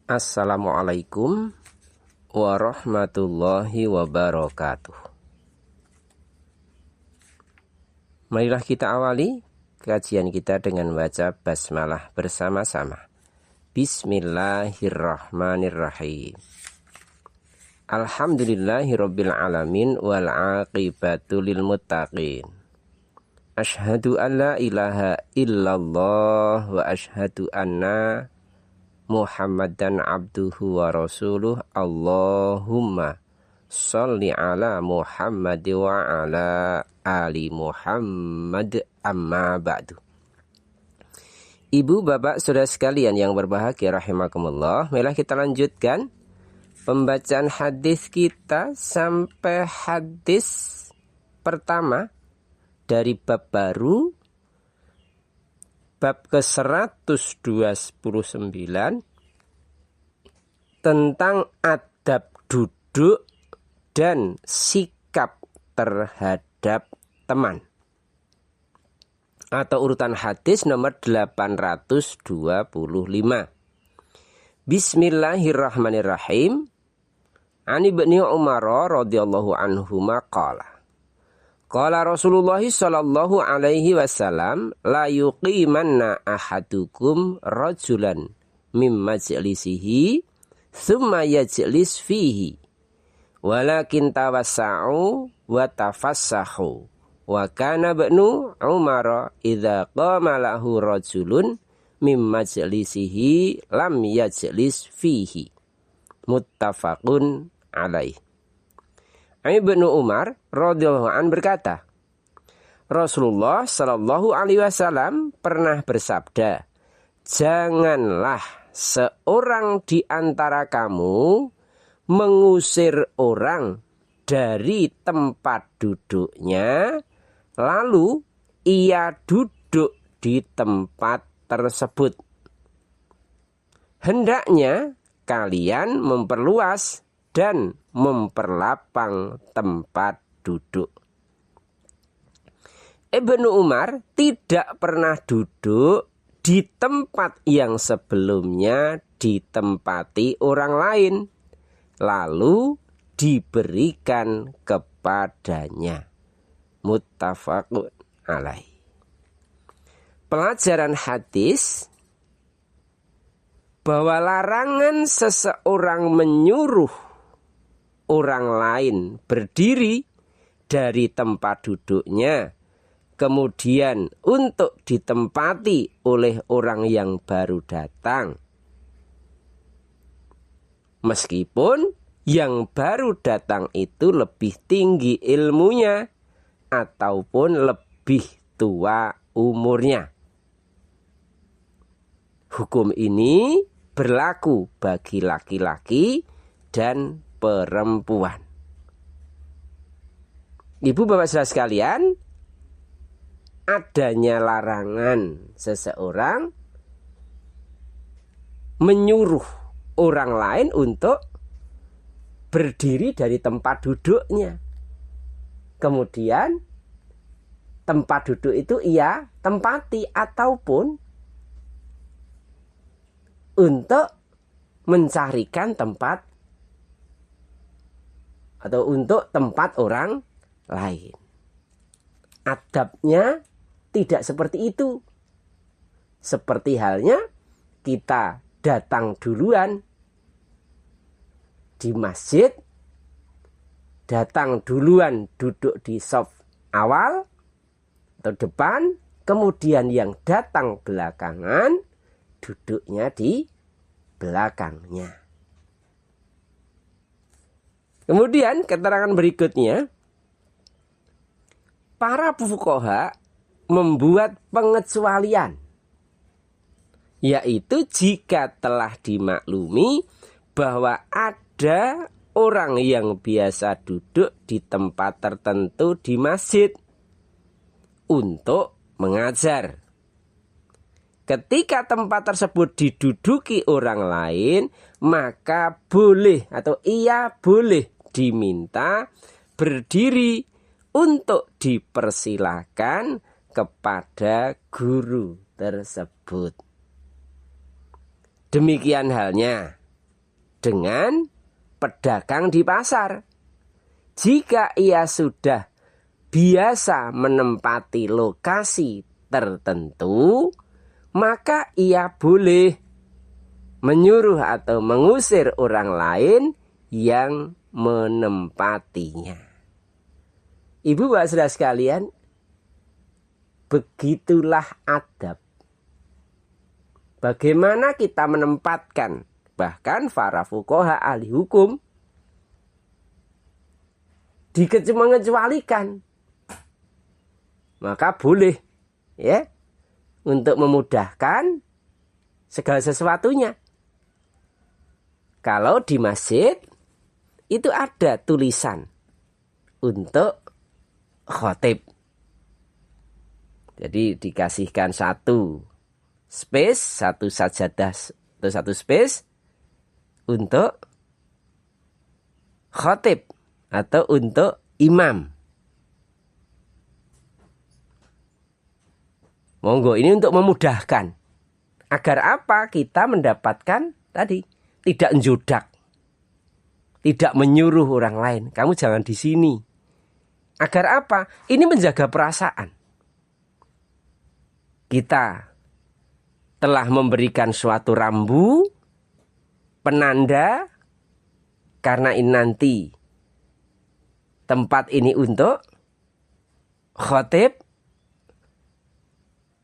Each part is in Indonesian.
Assalamualaikum warahmatullahi wabarakatuh. Marilah kita awali kajian kita dengan baca basmalah bersama-sama. Bismillahirrahmanirrahim. Alhamdulillahirabbil alamin wal aqibatu lil muttaqin. Asyhadu an la ilaha illallah wa asyhadu anna Muhammadan abduhu wa rasuluh. Allahumma sholli ala Muhammad wa ala ali Muhammad, amma ba'du. Ibu, bapak, saudara sekalian yang berbahagia rahimakumullah, marilah kita lanjutkan pembacaan hadis kita sampai hadis pertama dari bab baru, bab ke-129 tentang adab duduk dan sikap terhadap teman, atau urutan hadis nomor 825. Bismillahirrahmanirrahim. Ani ibni Umar radhiyallahu anhuma qala Qala Rasulullah sallallahu alaihi wasallam, la yuqimanna ahadukum rajulan mim majlisihi thumma yajlis fihi walakin tawassa'u wa tafassahu wa kana ibnu Umar idza qama lahu rajulun mim majlisihi lam yajlis fihi. Muttafaqun alaih. Ibnu Umar radhiyallahu an berkata, Rasulullah sallallahu alaihi wasallam pernah bersabda, janganlah seorang di antara kamu mengusir orang dari tempat duduknya, lalu ia duduk di tempat tersebut. Hendaknya kalian memperluas dan memperlapang tempat duduk. Ibnu Umar tidak pernah duduk di tempat yang sebelumnya ditempati orang lain, lalu diberikan kepadanya. Muttafaqun alaih. Pelajaran hadis bahwa larangan seseorang menyuruh orang lain berdiri dari tempat duduknya, kemudian untuk ditempati oleh orang yang baru datang. Meskipun yang baru datang itu lebih tinggi ilmunya ataupun lebih tua umurnya. Hukum ini berlaku bagi laki-laki dan perempuan. Ibu, bapak, saudara sekalian, adanya larangan seseorang menyuruh orang lain untuk berdiri dari tempat duduknya. Kemudian tempat duduk itu ia tempati ataupun untuk mencarikan tempat atau untuk tempat orang lain. Adabnya tidak seperti itu. Seperti halnya kita datang duluan di masjid, datang duluan duduk di saf awal atau depan, kemudian yang datang belakangan duduknya di belakangnya. Kemudian keterangan berikutnya, para fuqaha membuat pengecualian, yaitu jika telah dimaklumi bahwa ada orang yang biasa duduk di tempat tertentu di masjid untuk mengajar. Ketika tempat tersebut diduduki orang lain, maka boleh atau ia boleh diminta berdiri untuk dipersilakan kepada guru tersebut. Demikian halnya dengan pedagang di pasar. Jika ia sudah biasa menempati lokasi tertentu, maka ia boleh menyuruh atau mengusir orang lain yang menempatinya. Ibu bapak saudara sekalian, begitulah adab. Bagaimana kita menempatkan, bahkan para fuqaha ahli hukum mengecualikan, maka boleh ya untuk memudahkan segala sesuatunya. Kalau di masjid itu ada tulisan untuk khotib. Jadi dikasihkan satu space, satu sajadah atau satu space untuk khotib atau untuk imam. Monggo, ini untuk memudahkan. Agar apa? Kita mendapatkan tadi tidak menjodak, tidak menyuruh orang lain. Kamu jangan di sini. Agar apa? Ini menjaga perasaan. Kita telah memberikan suatu rambu, penanda, karena ini nanti tempat ini untuk khotib,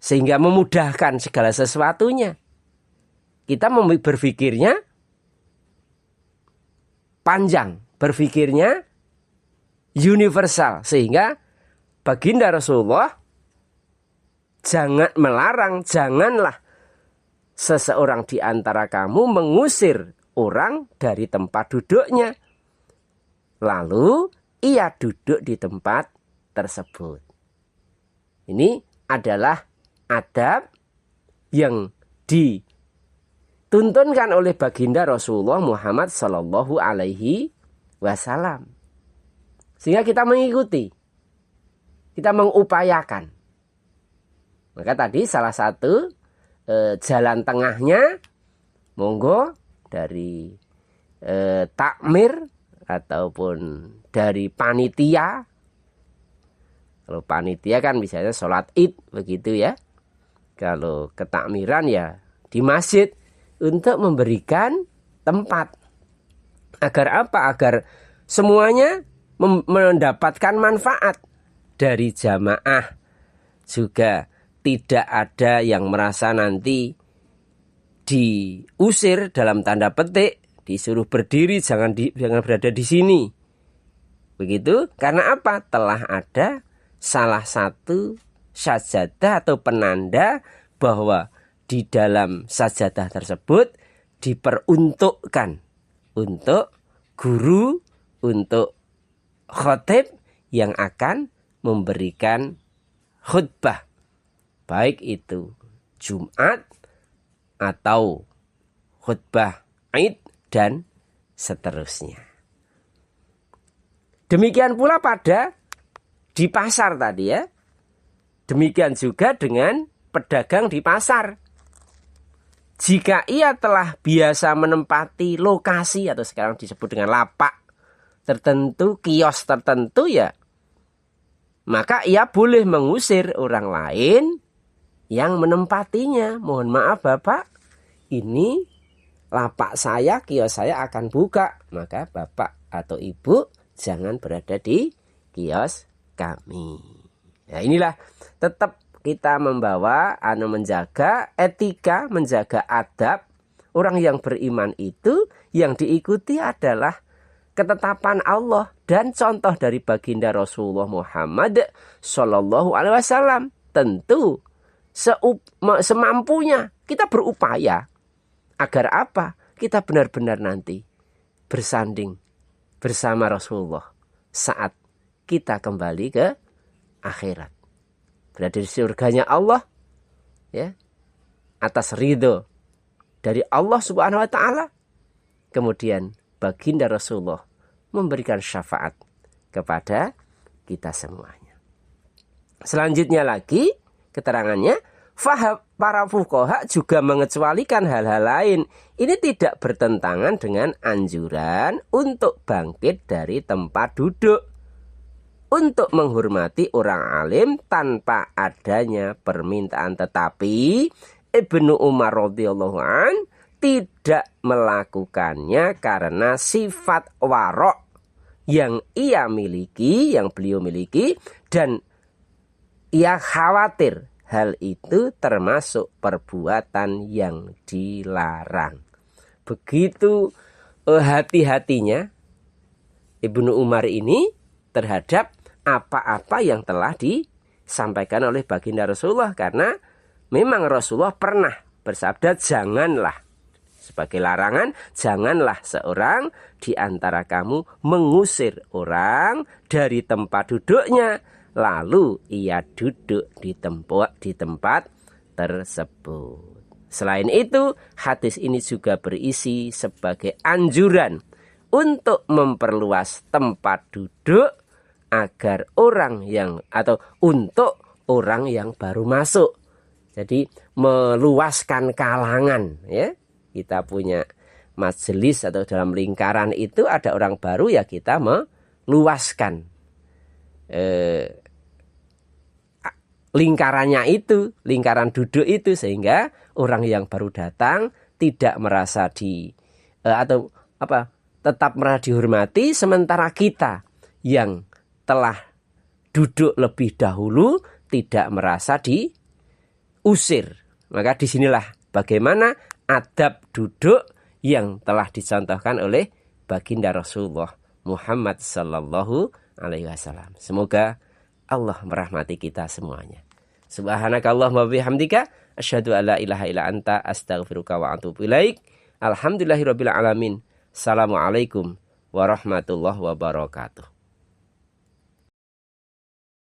sehingga memudahkan segala sesuatunya. Kita berpikirnya panjang, berpikirnya universal, sehingga baginda Rasulullah jangan melarang, janganlah seseorang di antara kamu mengusir orang dari tempat duduknya, lalu ia duduk di tempat tersebut. Ini adalah adab yang dituntunkan oleh baginda Rasulullah Muhammad Sallallahu Alaihi Wasallam, sehingga kita mengikuti, kita mengupayakan. Maka tadi salah satu jalan tengahnya, monggo dari takmir ataupun dari panitia. Kalau panitia kan misalnya sholat id begitu ya. Kalau ketakmiran ya di masjid, untuk memberikan tempat. Agar apa? Agar semuanya mendapatkan manfaat dari jamaah. Juga tidak ada yang merasa nanti diusir dalam tanda petik, disuruh berdiri, jangan berada di sini. Begitu, karena apa? Telah ada salah satu sajadah atau penanda bahwa di dalam sajadah tersebut diperuntukkan untuk guru, untuk khotib yang akan memberikan khutbah, baik itu Jumat atau khutbah Id dan seterusnya. Demikian pula pada di pasar tadi ya. Demikian juga dengan pedagang di pasar. Jika ia telah biasa menempati lokasi atau sekarang disebut dengan lapak tertentu, kios tertentu ya, maka ia boleh mengusir orang lain yang menempatinya. Mohon maaf Bapak, ini lapak saya, kios saya akan buka. Maka Bapak atau Ibu jangan berada di kios kami. Nah inilah tetap kita membawa, menjaga etika, menjaga adab. Orang yang beriman itu yang diikuti adalah ketetapan Allah dan contoh dari baginda Rasulullah Muhammad Sallallahu Alaihi Wasallam. Tentu semampunya kita berupaya agar apa? Kita benar-benar nanti bersanding bersama Rasulullah saat kita kembali ke akhirat, berada di surganya Allah ya, atas ridho dari Allah Subhanahu wa taala. Kemudian baginda Rasulullah memberikan syafaat kepada kita semuanya. Selanjutnya lagi keterangannya, para fuqaha juga mengecualikan hal-hal lain. Ini tidak bertentangan dengan anjuran untuk bangkit dari tempat duduk, untuk menghormati orang alim tanpa adanya permintaan. Tetapi Ibnu Umar radhiyallahu an tidak melakukannya karena sifat warok yang ia miliki, yang beliau miliki, dan ia khawatir hal itu termasuk perbuatan yang dilarang. Begitu hati-hatinya Ibnu Umar ini terhadap apa-apa yang telah disampaikan oleh baginda Rasulullah. Karena memang Rasulullah pernah bersabda, janganlah, sebagai larangan, janganlah seorang di antara kamu mengusir orang dari tempat duduknya, lalu ia duduk di tempat tersebut. Selain itu, hadis ini juga berisi sebagai anjuran untuk memperluas tempat duduk agar orang yang atau untuk orang yang baru masuk. Jadi meluaskan kalangan, ya. Kita punya majelis atau dalam lingkaran itu ada orang baru, ya kita meluaskan lingkarannya itu, lingkaran duduk itu, sehingga orang yang baru datang tidak merasa tetap merasa dihormati, sementara kita yang telah duduk lebih dahulu tidak merasa diusir. Maka disinilah bagaimana adab duduk yang telah dicontohkan oleh baginda Rasulullah Muhammad sallallahu alaihi wasallam. Semoga Allah merahmati kita semuanya. Subhanakallahumma bihamdika asyhadu alla ilaha illa anta astaghfiruka wa atubu ilaik. Alhamdulillahirabbil alamin. Assalamualaikum warahmatullahi wabarakatuh.